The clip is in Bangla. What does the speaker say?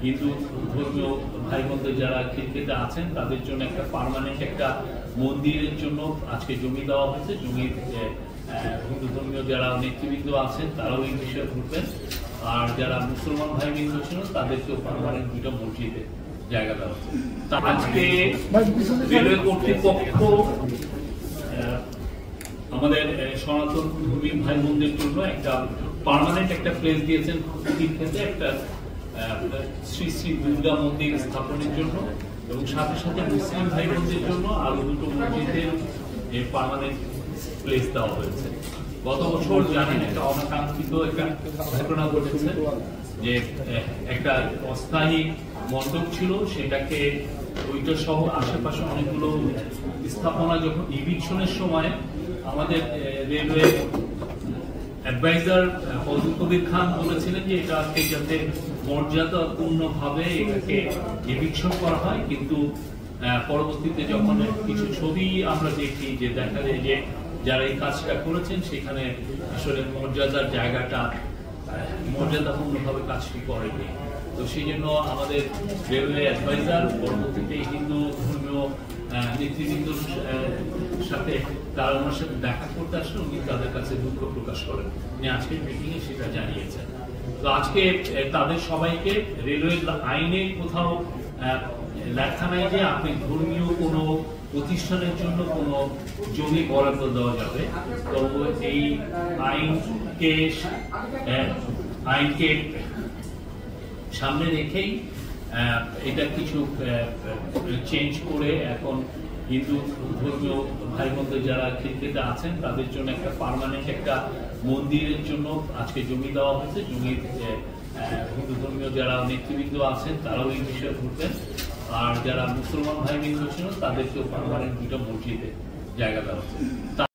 হিন্দু ধর্মীয় ভাই বোনদের যারা খিলখিতে আছেন তাদের জন্য একটা পার্মানেন্ট একটা মন্দিরের জন্য আজকে জমি দেওয়া হয়েছে। জমি হিন্দু ধর্মীয় যারা নেতৃবৃন্দ আছেন তারাও এই বিষয়ে ঘুরবেন, আর যারা মুসলমান ভাই বৃন্দ ছিল তাদেরকেও পার্মানেন্ট দুটো মসজিদে জায়গা দেওয়া হচ্ছে। আজকে রেলওয়ে কর্তৃপক্ষ আমাদের সনাতন ধর্মী ভাই বোনদের জন্য একটা পার্মানেন্ট একটা প্লেস দিয়েছেন খিলখিতে, একটা শ্রী শ্রী দুর্গা মন্দির স্থাপনের জন্য, এবং সাথে সাথে মুসলিম ভাই বোনদের জন্য আরো দুটো মসজিদের পার্মানেন্ট প্লেস দেওয়া হয়েছে। গত বছর জানেন একটা অনাকাঙ্ক্ষিত একটা ঘটনা ঘটেছে যে একটা অস্থায়ী মণ্ডপ ছিল, সেটাকে ওইটা সহ আশেপাশে অনেকগুলো স্থাপনা যখন ইভিকশনের সময় আমাদের রেলওয়ে অ্যাডভাইজার ফজল কবির খান বলেছিলেন যে এটাকে যাতে মর্যাদাপূর্ণ ভাবে এটাকে ইভিকশন করা হয়, কিন্তু পরবর্তীতে যখন কিছু ছবি আমরা দেখি যে দেখা যায় যে যারা এই কাজটা করেছেন সেখানে আসলে মর্যাদার জায়গাটা মর্যাদাপূর্ণ ভাবে কাজটি করেনি। তো সেই জন্য আমাদের রেলওয়ে অ্যাডভাইজার পরবর্তীতে হিন্দু ধর্মীয় নেতৃবৃন্দর সাথে তারা ওনার সাথে দেখা করতে আসলে উনি তাদের কাছে দুঃখ প্রকাশ করেন, উনি আজকের মিটিং এ সেটা জানিয়েছেন। তো আজকে তাদের সবাইকে রেলওয়ে আইনে কোথাও লেখা নাই যে আপনি ধর্মীয় কোনো প্রতিষ্ঠানের জন্য কোনো জমি বরাদ্দ দেওয়া যাবে। তো এই আইনকে সামনে রেখেই এটা কিছু চেঞ্জ করে এখন হিন্দু ধর্মীয় ভাই বোনদের যারা খিলখিতে আছেন তাদের জন্য একটা পার্মানেন্ট একটা মন্দিরের জন্য আজকে জমি দেওয়া হয়েছে। জমি হিন্দু ধর্মীয় যারা নেতৃবৃন্দ আছেন তারাও এই বিষয়ে ঘুরবেন, আর যারা মুসলমান ভাই বৃন্দ ছিল তাদেরকেও পার্মানেন্ট দুটো মসজিদে জায়গা দেওয়া হচ্ছে।